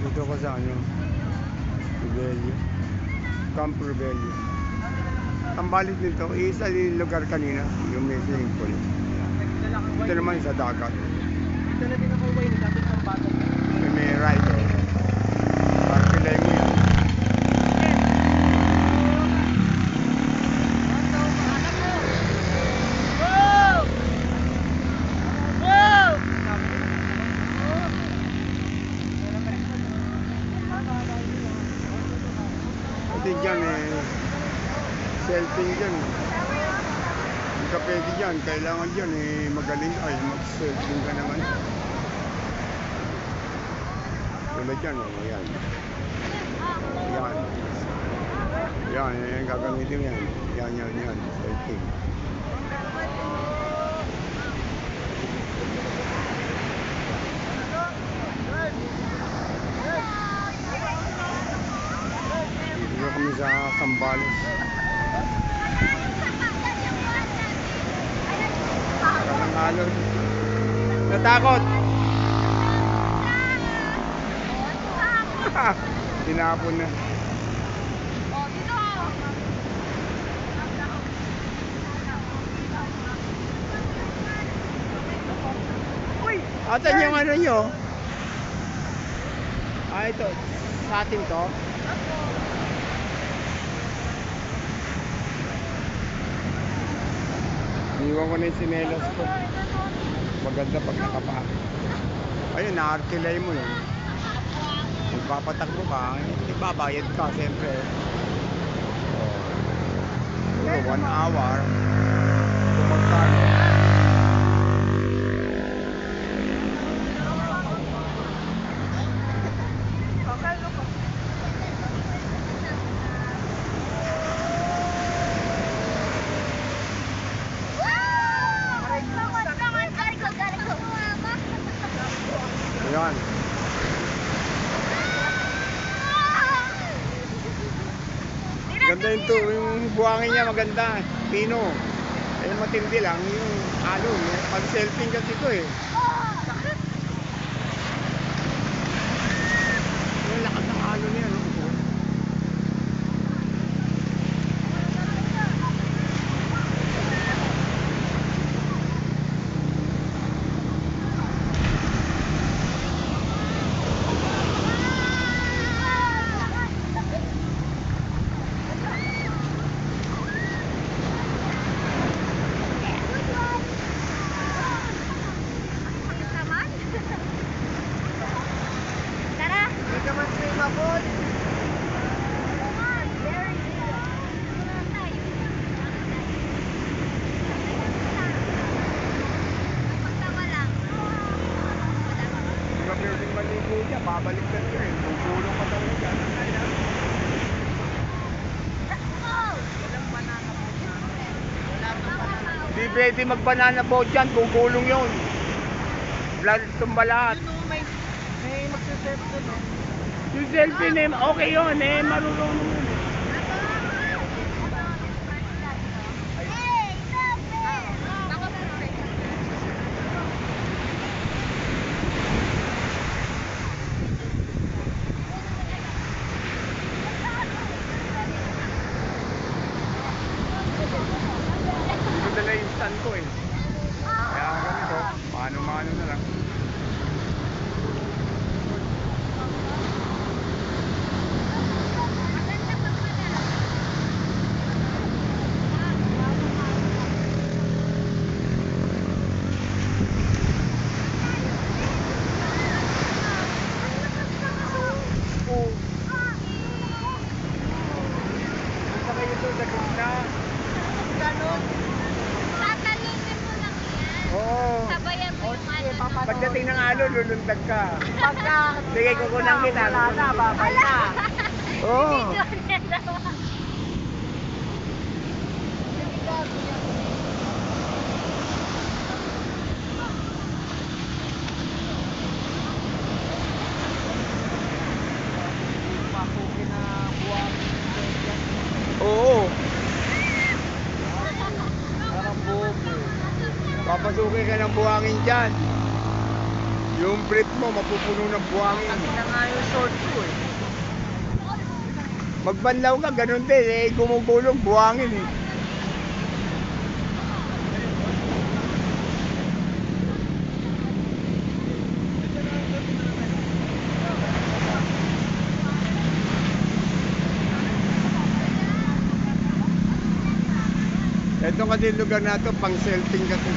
Dito ko sa ano, Rebelio. Camp Rebelio. Ang balik nito, isa yung lugar kanina, yung may swimming pool. Ito naman sa dagat. Dito na din ako uwi, nagkatid ng bata. May ride. Parkilay mo yan. Kasi dyan selfie dyan. Hindi ka pwede dyan. Kailangan dyan magaling ay mag-selfie ka naman. Tulad dyan, yan. Yan. Yan, gagamitin yan. Yan. Selfie. Dito kami sa Sambales. Parang alon. Natakot. Tinapon na. Uy, atan yung ano nyo? Ito. Sa atin to. Iniwan ko na yung sinelas ko. Maganda pag nakapa. Ayun, naarkilay mo yun. Magpapatakbo ka, ibabayad ka siyempre. So, 1 hour. Kung magkano. Ayan. Ganda yung buhangin niya, maganda. Pino. Eh, matindi lang yung alon. Pag-selfie kasi ito eh. Yung lakas ng alon niya, no? Babalik ka siya eh. Tutulong ka talaga dyan. Hindi pwede mag-banana boat dyan. Kukulong yun. Blood tumba lahat. May magsiselfie no? Yung selfie na okay yun eh. Marunong yun. Dala yung stand ko eh. Kaya ganito, paano-mano na lang. Punta kayo doon sa gitna. Ganon. Oo. Sabayan mo yung ano. Pagdating ng alon, lulundag ka. Pagka Sige, kukunan kita. wala na, babay na. Oo. Masuki na buwan. Oo. Parang buhok eh. Papasukin ka ng buhangin dyan. Yung brief mo, mapupuno ng buhangin. Kasi na nga yung short ko eh. Magbanlaw ka, ganun din. Eh, gumugulong, buhangin eh. Ito kasi lugar na to, pang selfing kasi.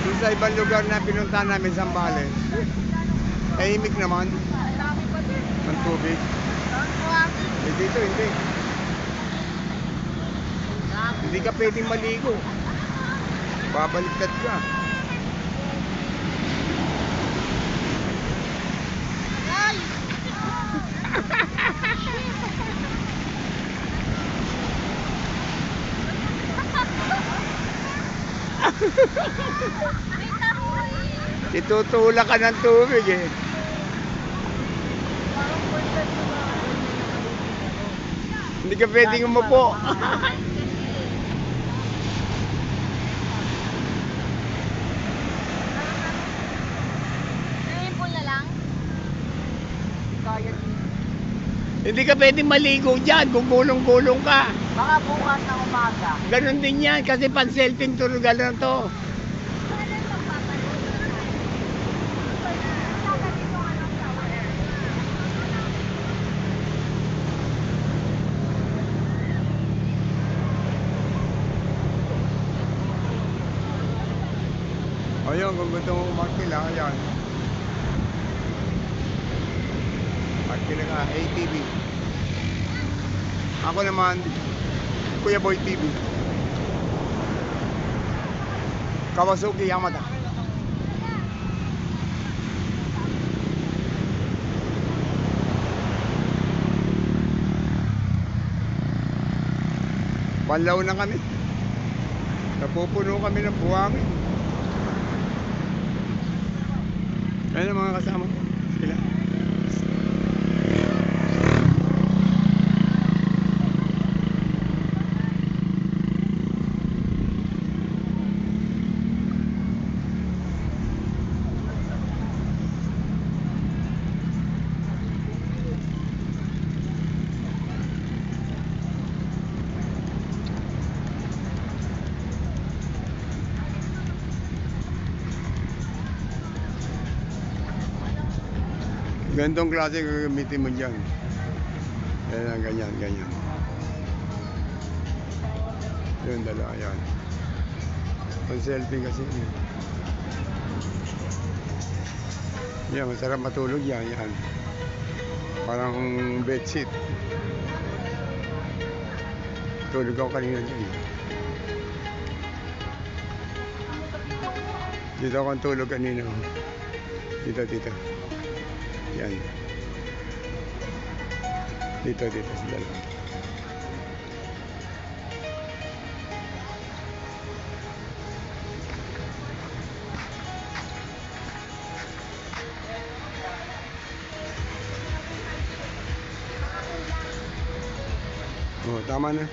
Yung sa ibang lugar na pinuntahan namin sa Zambales, tahimik naman ang tubig. Eh dito hindi. Hindi ka pwedeng maligo. Babaliktad ka. Itutulak ka ng tubig eh. Hindi ka pwedeng umupo. Swimming pool na lang? Kaya din. Hindi ka pwedeng maligo dyan kung gulong-gulong ka. Baka bukas ng umaga. Ganon din yan kasi pan selfing turugal na to. Ayun, kung gusto mo umakila, ayan. Akila ka, ATV. Ako naman, Kuya Boy TV. Kawasaki Yamada. Panlaw na kami. Napupuno kami ng buhangin. Ayun ang mga kasama ko. Sila. Gantong klase gagamitin mo dyan. Yan, ganyan, ganyan. Yun, dala, yan. Pang selfie kasi. Yan, masarap matulog yan, yan. Parang bedsheet. Tulog ako kanina dyan. Dito ako ang tulog kanina. Dito, dito. Yan. Dito, dito. Dalawa. Oh, tama na.